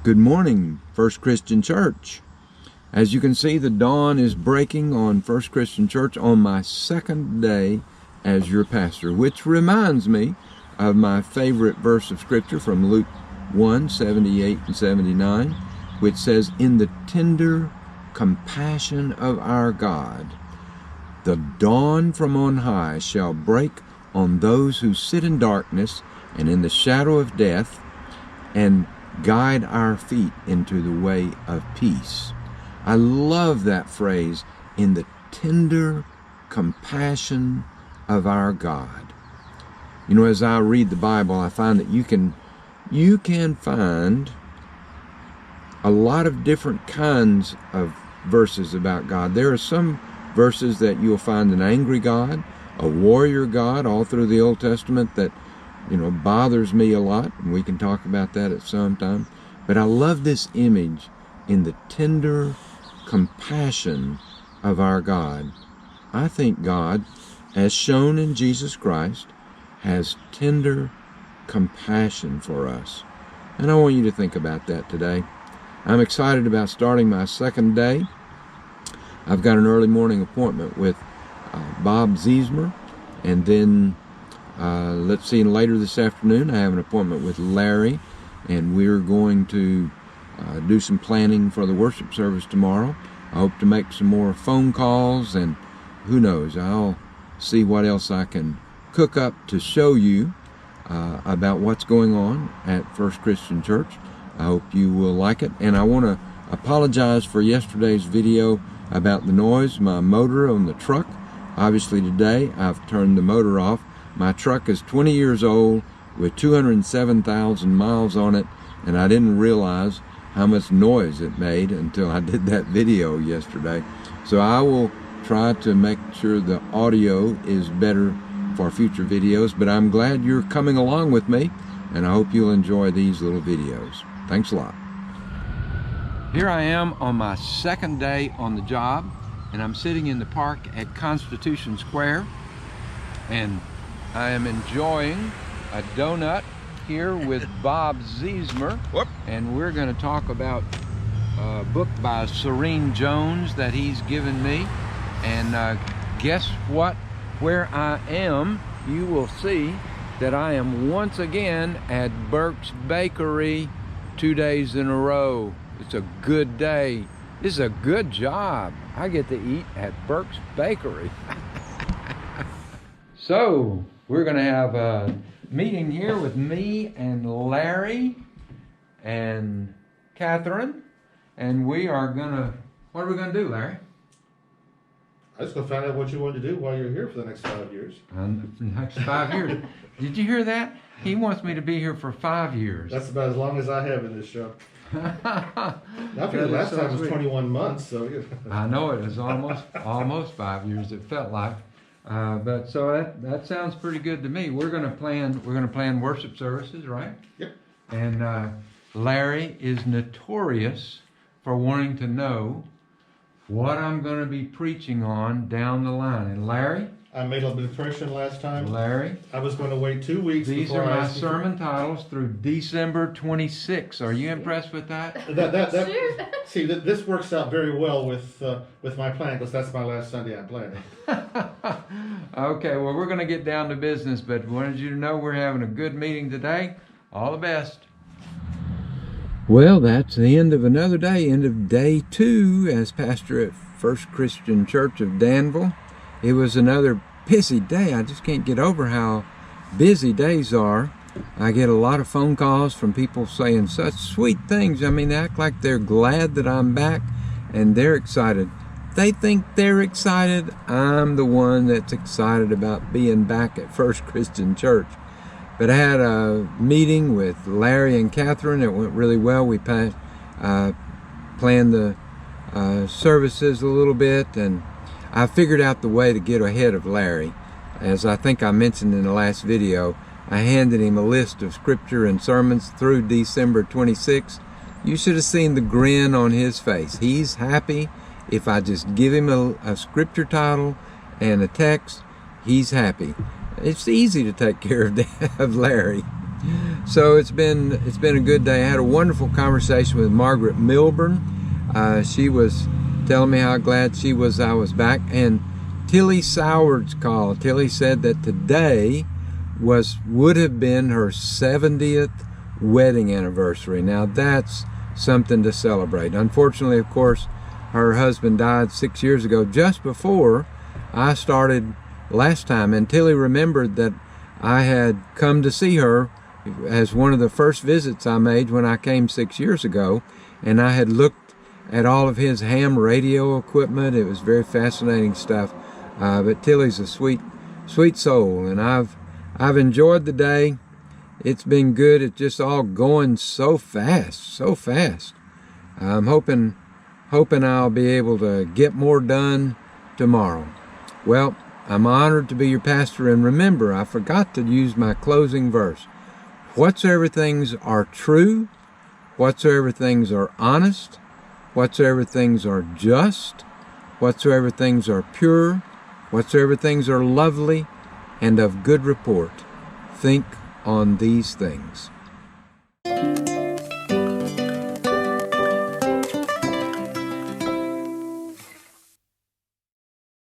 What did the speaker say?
Good morning, First Christian Church. As you can see, the dawn is breaking on First Christian Church on my second day as your pastor, which reminds me of my favorite verse of Scripture from Luke 1:78 and 79, which says, "In the tender compassion of our God, the dawn from on high shall break on those who sit in darkness and in the shadow of death, and guide our feet into the way of peace." I love that phrase, in the tender compassion of our God. You know, as I read the Bible, I find that you can find a lot of different kinds of verses about God. There are some verses that you'll find an angry God, a warrior God, all through the Old Testament that bothers me a lot, and we can talk about that at some time. But I love this image, in the tender compassion of our God. I think God, as shown in Jesus Christ, has tender compassion for us. And I want you to think about that today. I'm excited about starting my second day. I've got an early morning appointment with Bob Ziesmer, and then later this afternoon I have an appointment with Larry, and we're going to do some planning for the worship service tomorrow. I hope to make some more phone calls, and who knows, I'll see what else I can cook up to show you about what's going on at First Christian Church. I hope you will like it, and I want to apologize for yesterday's video about the noise, my motor on the truck. Obviously today I've turned the motor off. My truck is 20 years old with 207,000 miles on it, and I didn't realize how much noise it made until I did that video yesterday. So I will try to make sure the audio is better for future videos, but I'm glad you're coming along with me, and I hope you'll enjoy these little videos. Thanks a lot. Here I am on my second day on the job, and I'm sitting in the park at Constitution Square, and I am enjoying a donut here with Bob Ziesmer. And we're going to talk about a book by Serene Jones that he's given me. And guess what? Where I am, you will see that I am once again at Burke's Bakery 2 days in a row. It's a good day. This is a good job. I get to eat at Burke's Bakery. So we're going to have a meeting here with me and Larry and Catherine, and we are going to, what are we going to do, Larry? I was going to find out what you want to do while you're here for the next 5 years. The next 5 years. Did you hear that? He wants me to be here for 5 years. That's about as long as I have in this show. I think the last time was 21 months, so I know it was almost 5 years. It felt like, but so that sounds pretty good to me. We're gonna plan worship services, right? Yep. And Larry is notorious for wanting to know what I'm going to be preaching on down the line. And Larry, I made a prediction last time. Larry, I was going to wait 2 weeks. These are my sermon titles through December 26th. Are you impressed with that? See, this works out very well with my plan, because that's my last Sunday I'm planning. Okay, well, we're going to get down to business, but wanted you to know we're having a good meeting today. All the best. Well, that's the end of another day, end of day 2 as pastor at First Christian Church of Danville. It was another busy day. I just can't get over how busy days are. I get a lot of phone calls from people saying such sweet things. I mean, they act like they're glad that I'm back, and they're excited. They think they're excited. I'm the one that's excited about being back at First Christian Church. But I had a meeting with Larry and Catherine. It went really well. We planned the services a little bit, and I figured out the way to get ahead of Larry. As I think I mentioned in the last video, I handed him a list of scripture and sermons through December 26th. You should have seen the grin on his face. He's happy. If I just give him a scripture title and a text, he's happy. It's easy to take care of Larry. So it's been a good day. I had a wonderful conversation with Margaret Milburn. She was telling me how glad she was I was back. And Tilly Soward's call. Tilly said that today would have been her 70th wedding anniversary. Now that's something to celebrate. Unfortunately, of course, her husband died 6 years ago, just before I started last time. And Tilly remembered that I had come to see her as one of the first visits I made when I came 6 years ago, and I had looked at all of his ham radio equipment. It was very fascinating stuff. But Tilly's a sweet soul, and I've enjoyed the day. It's been good. It's just all going so fast. I'm hoping I'll be able to get more done tomorrow. Well, I'm honored to be your pastor, and remember, I forgot to use my closing verse. Whatsoever things are true, whatsoever things are honest, whatsoever things are just, whatsoever things are pure, whatsoever things are lovely and of good report, think on these things.